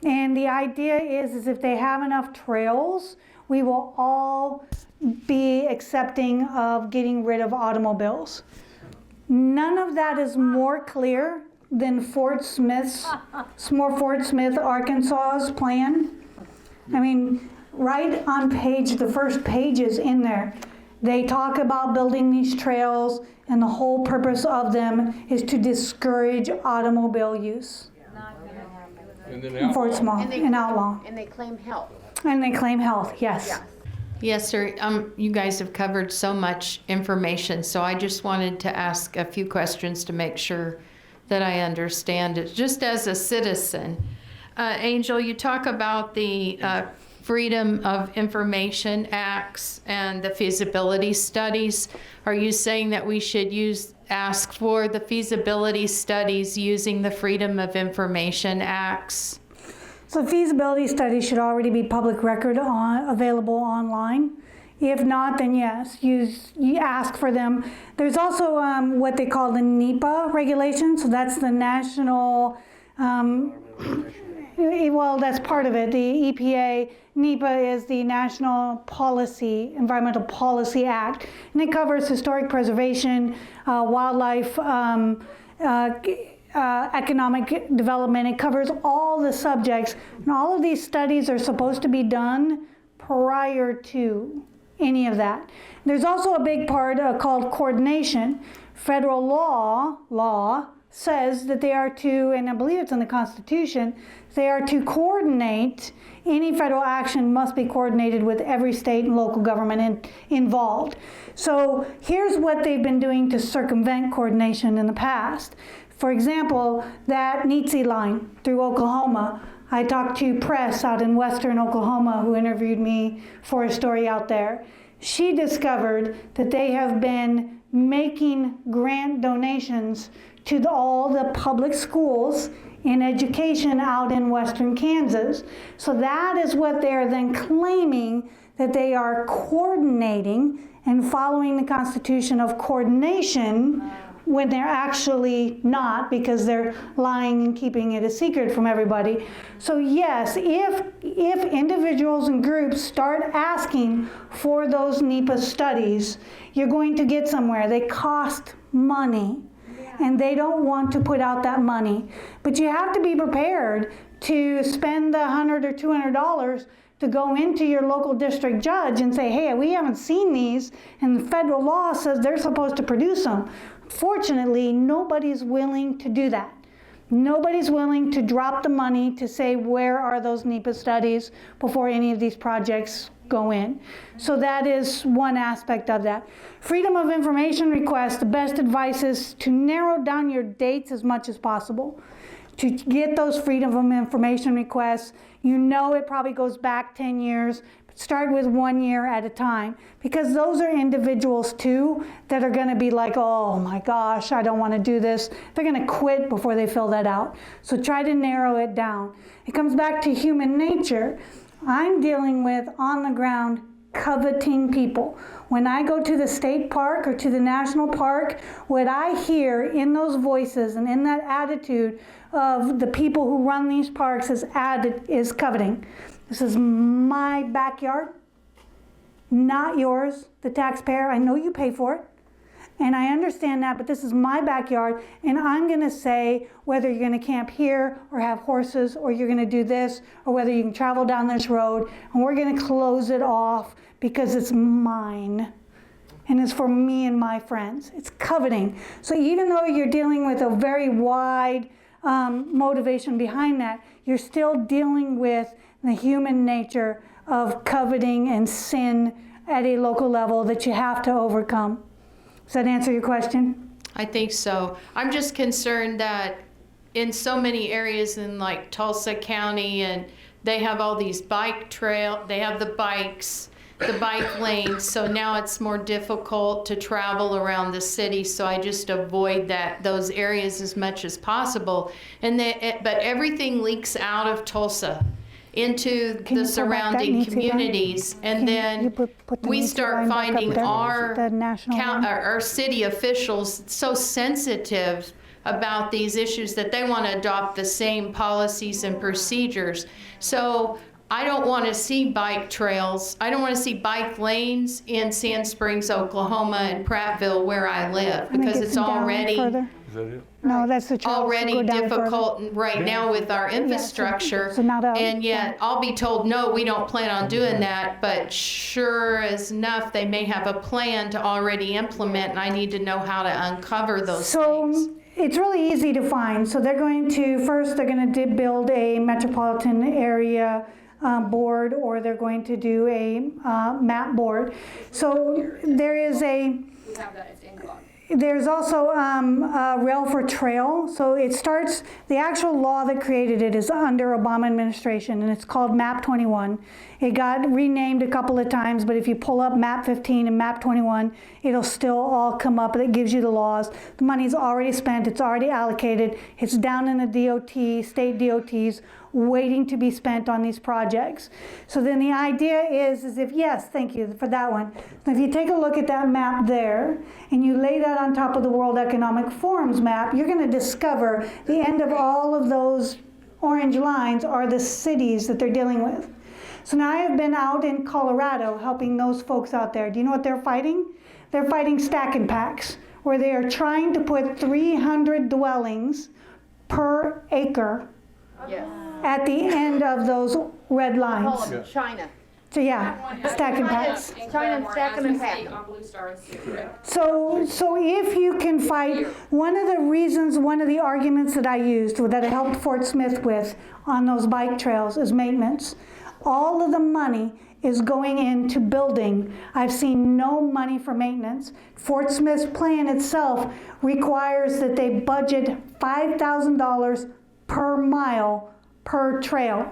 And the idea is if they have enough trails, we will all be accepting of getting rid of automobiles. None of that is more clear than Fort Smith, Arkansas's plan. I mean, right on the first pages in there, they talk about building these trails, and the whole purpose of them is to discourage automobile use. And then In Fort Smith, and outlaw. And they claim health. And they claim health, yes. Yes, sir. You guys have covered so much information, so I just wanted to ask a few questions to make sure that I understand it. Just as a citizen, Angel, you talk about the Freedom of Information Acts and the feasibility studies. Are you saying that we should ask for the feasibility studies using the Freedom of Information Acts? So feasibility studies should already be public record available online. If not, then yes, you ask for them. There's also what they call the NEPA regulations. So that's the national, well, that's part of it. The EPA, NEPA is the National Environmental Policy Act, and it covers historic preservation, wildlife, economic development. It covers all the subjects, and all of these studies are supposed to be done prior to any of that. There's also a big part called coordination. Federal law says that they are to, and I believe it's in the Constitution, they are to coordinate. Any federal action must be coordinated with every state and local government involved. So here's what they've been doing to circumvent coordination in the past. For example, that Neetsy line through Oklahoma. I talked to press out in western Oklahoma who interviewed me for a story out there. She discovered that they have been making grant donations to all the public schools in education out in western Kansas. So that is what they're then claiming, that they are coordinating and following the Constitution of coordination, when they're actually not, because they're lying and keeping it a secret from everybody. So yes, if individuals and groups start asking for those NEPA studies, you're going to get somewhere. They cost money, and they don't want to put out that money. But you have to be prepared to spend the $100 or $200 to go into your local district judge and say, hey, we haven't seen these, and the federal law says they're supposed to produce them. Fortunately, nobody's willing to do that. Nobody's willing to drop the money to say, where are those NEPA studies before any of these projects go in. So that is one aspect of that. Freedom of information requests, the best advice is to narrow down your dates as much as possible. To get those freedom of information requests, you know it probably goes back 10 years, but start with 1 year at a time, because those are individuals too that are gonna be like, oh my gosh, I don't wanna do this. They're gonna quit before they fill that out. So try to narrow it down. It comes back to human nature. I'm dealing with on the ground coveting people. When I go to the state park or to the national park, what I hear in those voices and in that attitude of the people who run these parks is coveting. This is my backyard, not yours, the taxpayer. I know you pay for it, and I understand that, but this is my backyard, and I'm gonna say whether you're gonna camp here or have horses, or you're gonna do this, or whether you can travel down this road, and we're gonna close it off because it's mine. And it's for me and my friends. It's coveting. So even though you're dealing with a very wide motivation behind that, you're still dealing with the human nature of coveting and sin at a local level that you have to overcome. Does that answer your question? I think so. I'm just concerned that in so many areas in like Tulsa County, and they have all these bike trail, they have the bikes, the bike lanes, so now it's more difficult to travel around the city, so I just avoid those areas as much as possible. But everything leaks out of Tulsa into Can you the pull back that surrounding Nancy line? communities, and Can then you put the we Nancy start line back up finding there? our The national one? our city officials so sensitive about these issues that they want to adopt the same policies and procedures. So I don't want to see bike trails. I don't want to see bike lanes in Sand Springs, Oklahoma, and Prattville, where I live, Can I because get it's some down already further? Is that it? No, that's the trail. already Go down further. difficult right now with our infrastructure. so not up. And yet I'll be told, no, we don't plan on doing that, but sure as enough, they may have a plan to already implement, and I need to know how to uncover those things. So it's really easy to find. So they're going to build a metropolitan area board, or they're going to do a map board. So there's also rail for trail. So it starts, the actual law that created it is under Obama administration, and it's called MAP 21. It got renamed a couple of times, but if you pull up MAP 15 and MAP 21, it'll still all come up. It gives you the laws. The money's already spent, it's already allocated. It's down in the DOT, state DOTs, waiting to be spent on these projects. So then the idea is if, yes, thank you for that one. If you take a look at that map there, and you lay that on top of the World Economic Forum's map, you're gonna discover the end of all of those orange lines are the cities that they're dealing with. So now I have been out in Colorado helping those folks out there. Do you know what they're fighting? They're fighting stack and packs, where they are trying to put 300 dwellings per acre at the end of those red lines. Oh, China. So yeah, stack and packs. China, stack 'em and pack 'em. So if you can fight, one of the arguments that I used, that I helped Fort Smith with on those bike trails, is maintenance. All of the money is going into building. I've seen no money for maintenance. Fort Smith's plan itself requires that they budget $5,000 per mile per trail.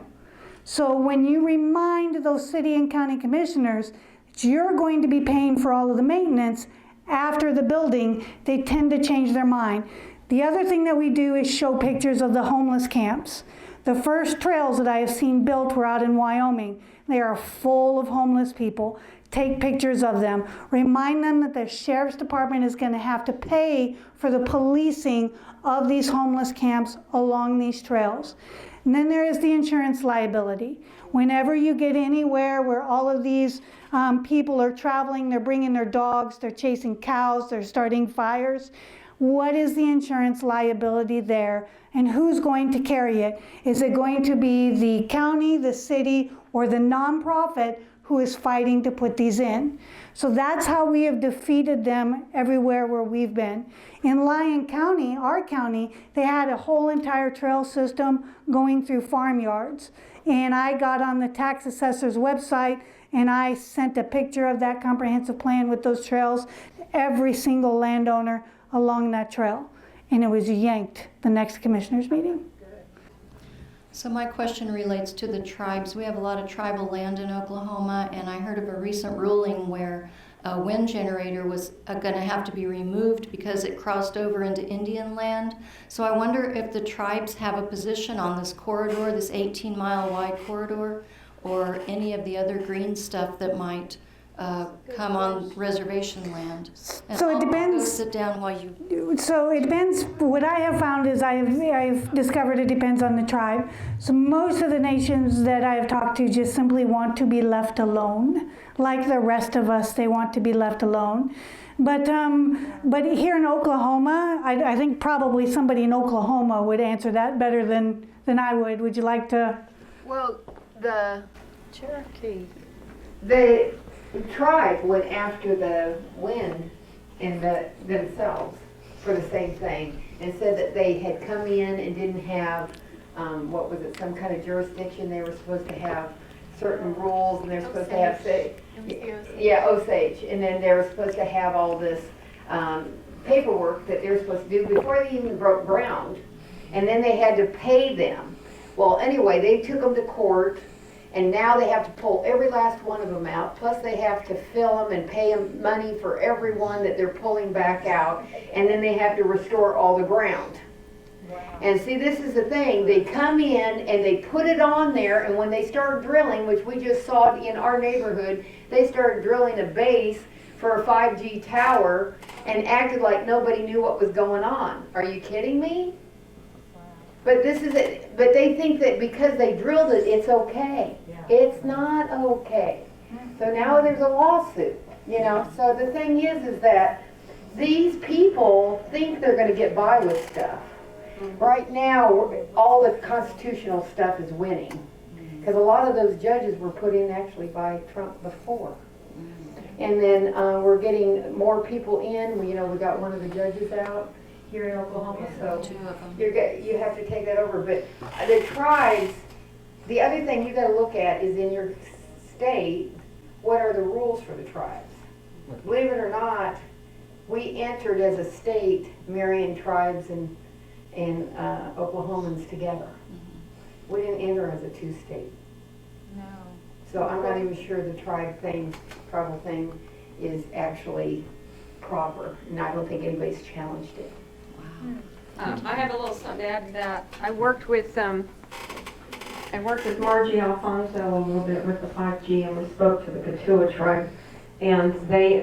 So when you remind those city and county commissioners that you're going to be paying for all of the maintenance after the building, they tend to change their mind. The other thing that we do is show pictures of the homeless camps. The first trails that I have seen built were out in Wyoming. They are full of homeless people. Take pictures of them. Remind them that the sheriff's department is going to have to pay for the policing of these homeless camps along these trails. And then there is the insurance liability. Whenever you get anywhere where all of these people are traveling, they're bringing their dogs, they're chasing cows, they're starting fires, what is the insurance liability there, and who's going to carry it? Is it going to be the county, the city, or the nonprofit who is fighting to put these in? So that's how we have defeated them everywhere where we've been. In Lyon County, our county, they had a whole entire trail system going through farmyards. And I got on the tax assessor's website and I sent a picture of that comprehensive plan with those trails to every single landowner along that trail. And it was yanked the next commissioners meeting. So my question relates to the tribes. We have a lot of tribal land in Oklahoma, and I heard of a recent ruling where a wind generator was going to have to be removed because it crossed over into Indian land. So I wonder if the tribes have a position on this corridor, this 18-mile wide corridor, or any of the other green stuff that might come on reservation land. And So it I'll depends. go sit down while you. So it depends. What I have found is I've discovered it depends on the tribe. So most of the nations that I have talked to just simply want to be left alone. Like the rest of us, they want to be left alone. But here in Oklahoma, I think probably somebody in Oklahoma would answer that better than I would. Would you like to? Well, the Cherokee, the tribe went after the wind and themselves for the same thing, and said that they had come in and didn't have, what was it, some kind of jurisdiction. They were supposed to have certain rules, and they're supposed to have, Yeah, Osage, and then they were supposed to have all this paperwork that they were supposed to do before they even broke ground, and then they had to pay them. Well, anyway, they took them to court, and now they have to pull every last one of them out, plus they have to fill them and pay them money for every one that they're pulling back out, and then they have to restore all the ground. And see, this is the thing, they come in and they put it on there, and when they start drilling, which we just saw in our neighborhood, they started drilling a base for a 5G tower and acted like nobody knew what was going on. Are you kidding me? But this is it. But they think that because they drilled it, it's okay. It's not okay. So now there's a lawsuit, you know. So the thing is that these people think they're going to get by with stuff. Right now, all the constitutional stuff is winning. Because a lot of those judges were put in actually by Trump before. And then we're getting more people in. We got one of the judges out here in Oklahoma, so you have to take that over. But the tribes, the other thing you got to look at is in your state, what are the rules for the tribes? Believe it or not, we entered as a state marrying tribes and Oklahomans together. We didn't enter as a two-state. No. So I'm not even sure the tribal thing is actually proper, and I don't think anybody's challenged it. I have a little something to add to that. I worked with Margie Alfonso a little bit with the 5G, and we spoke to the Katua tribe, and they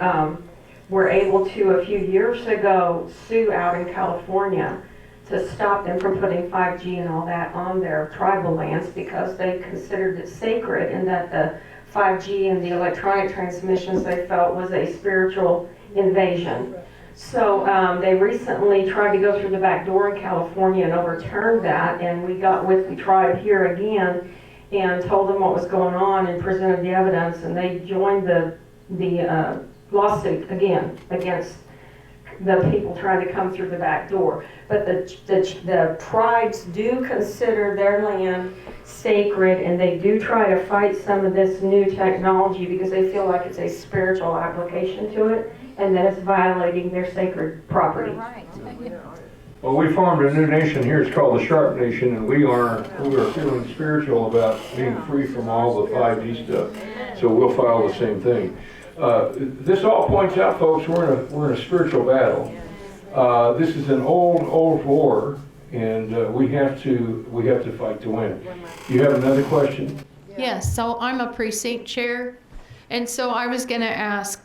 were able to, a few years ago, sue out in California to stop them from putting 5G and all that on their tribal lands because they considered it sacred, and that the 5G and the electronic transmissions they felt was a spiritual invasion. So they recently tried to go through the back door in California and overturned that, and we got with the tribe here again and told them what was going on and presented the evidence, and they joined the lawsuit again against the people trying to come through the back door. But the tribes do consider their land sacred, and they do try to fight some of this new technology because they feel like it's a spiritual application to it, and that it's violating their sacred property. Well, we formed a new nation here. It's called the Sharp Nation, and we are feeling spiritual about being free from all the 5G stuff. So we'll file the same thing. This all points out, folks, we're in a spiritual battle. This is an old war, and we have to fight to win. You have another question? Yes, so I'm a precinct chair, and so I was going to ask,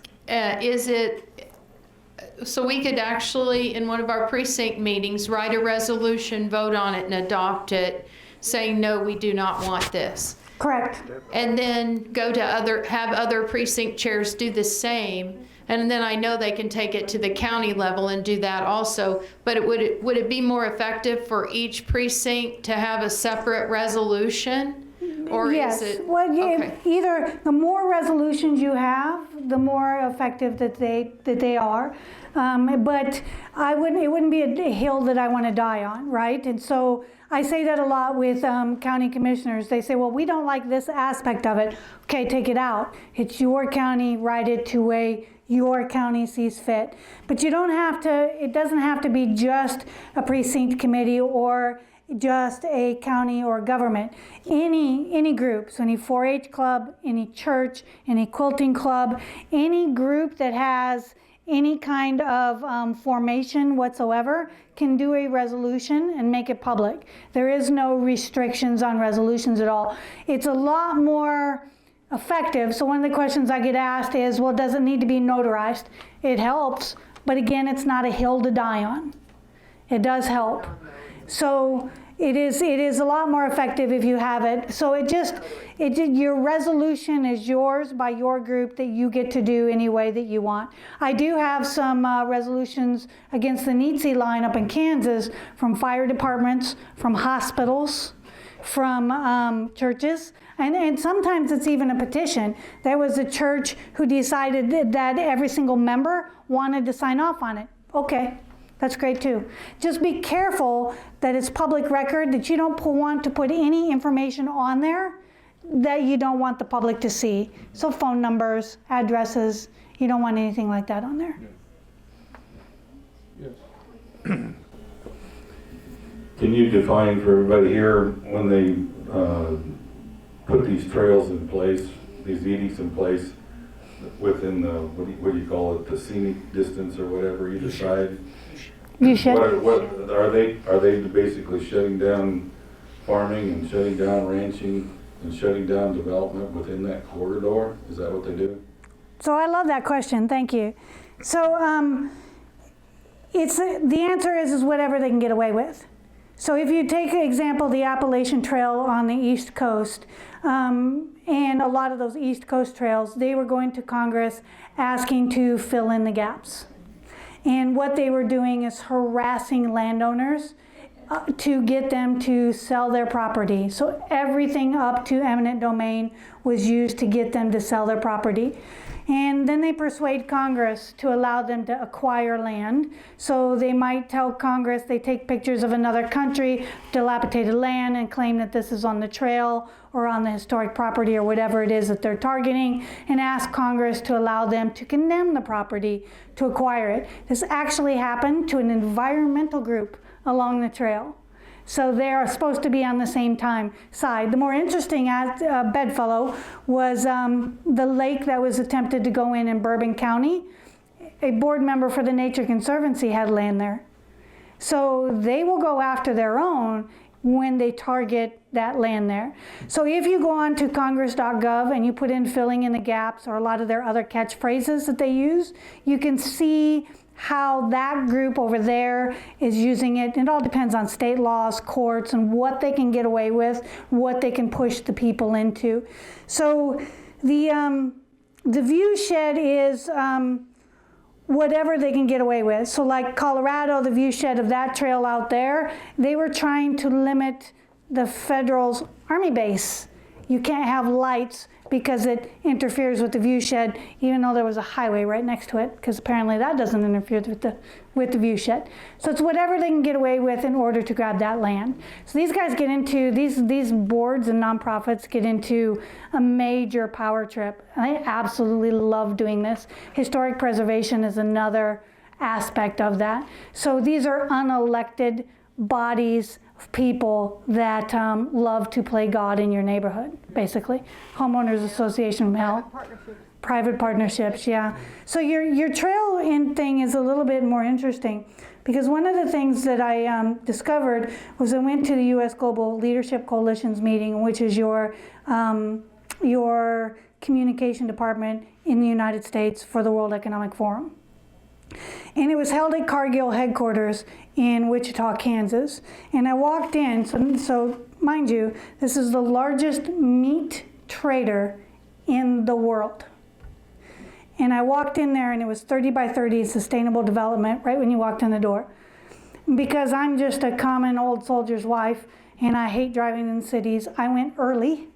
so we could actually, in one of our precinct meetings, write a resolution, vote on it, and adopt it, saying, no, we do not want this. Correct. And then go to have other precinct chairs do the same. And then I know they can take it to the county level and do that also. But would it be more effective for each precinct to have a separate resolution? Or yes. is it? Well, okay. Either the more resolutions you have, the more effective that they are. But it wouldn't be a hill that I want to die on, right? And so I say that a lot with county commissioners. They say, well, we don't like this aspect of it. Okay, take it out. It's your county, write it to way your county sees fit. But you don't have to, it doesn't have to be just a precinct committee or just a county or government. Any group, so any 4-H club, any church, any quilting club, any group that has any kind of formation whatsoever can do a resolution and make it public. There is no restrictions on resolutions at all. It's a lot more effective. So one of the questions I get asked is, well, does it need to be notarized? It helps, but again, it's not a hill to die on. It does help. So it is a lot more effective if you have it. So your resolution is yours by your group that you get to do any way that you want. I do have some resolutions against the NEETSI line up in Kansas from fire departments, from hospitals, from churches, and sometimes it's even a petition. There was a church who decided that every single member wanted to sign off on it. Okay. That's great too. Just be careful that it's public record, that you don't want to put any information on there that you don't want the public to see. So phone numbers, addresses, you don't want anything like that on there. Yes. Can you define for everybody here, when they put these trails in place, these edicts in place, within the, what do you call it, the scenic distance or whatever you decide? You should. What are they basically shutting down farming and shutting down ranching and shutting down development within that corridor? Is that what they do? So I love that question, thank you. So the answer is whatever they can get away with. So if you take an example, the Appalachian Trail on the East Coast, and a lot of those East Coast trails, they were going to Congress asking to fill in the gaps. And what they were doing is harassing landowners to get them to sell their property. So everything up to eminent domain was used to get them to sell their property. And then they persuade Congress to allow them to acquire land. So they might tell Congress, they take pictures of another country, dilapidated land, and claim that this is on the trail or on the historic property or whatever it is that they're targeting, and ask Congress to allow them to condemn the property to acquire it. This actually happened to an environmental group along the trail. So they are supposed to be on the same side. The more interesting bedfellow was the lake that was attempted to go in Bourbon County. A board member for the Nature Conservancy had land there. So they will go after their own when they target that land there. So if you go on to congress.gov and you put in filling in the gaps or a lot of their other catchphrases that they use, you can see how that group over there is using it. It all depends on state laws, courts, and what they can get away with, what they can push the people into. So the view shed is whatever they can get away with. So like Colorado, the view shed of that trail out there, they were trying to limit the federal's army base. You can't have lights because it interferes with the view shed, even though there was a highway right next to it, because apparently that doesn't interfere with the view shed. So it's whatever they can get away with in order to grab that land. So these guys get into, these boards and nonprofits get into a major power trip. I absolutely love doing this. Historic preservation is another aspect of that. So these are unelected bodies of people that love to play God in your neighborhood, basically. Homeowners Association help. Private partnerships, yeah. So your trail in thing is a little bit more interesting, because one of the things that I discovered was I went to the U.S. Global Leadership Coalition's meeting, which is your communication department in the United States for the World Economic Forum. And it was held at Cargill headquarters in Wichita, Kansas. And I walked in, so mind you, this is the largest meat trader in the world. And I walked in there and it was 30 by 30 sustainable development right when you walked in the door. Because I'm just a common old soldier's wife and I hate driving in cities, I went early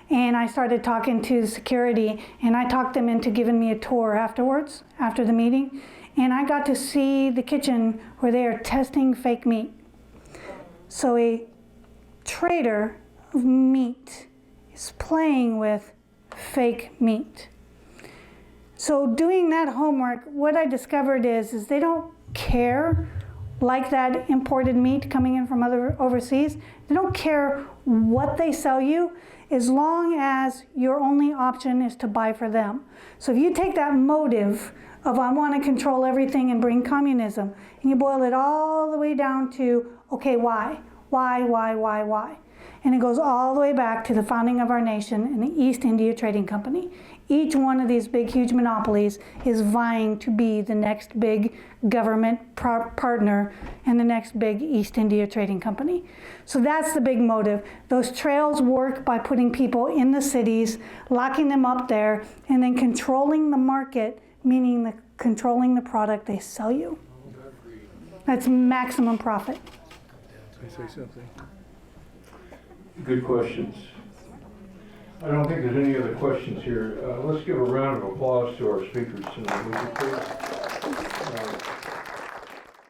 and I started talking to the security, and I talked them into giving me a tour afterwards, after the meeting. And I got to see the kitchen where they are testing fake meat. So a trader of meat is playing with fake meat. So doing that homework, what I discovered is they don't care, like that imported meat coming in from overseas, they don't care what they sell you as long as your only option is to buy for them. So if you take that motive of I want to control everything and bring communism, and you boil it all the way down to, okay, why? Why? And it goes all the way back to the founding of our nation and the East India Trading Company. Each one of these big, huge monopolies is vying to be the next big government partner and the next big East India Trading Company. So that's the big motive. Those trails work by putting people in the cities, locking them up there, and then controlling the market, meaning controlling the product they sell you. That's maximum profit. Can I say something? Good questions. I don't think there's any other questions here. Let's give a round of applause to our speakers tonight. Would you please?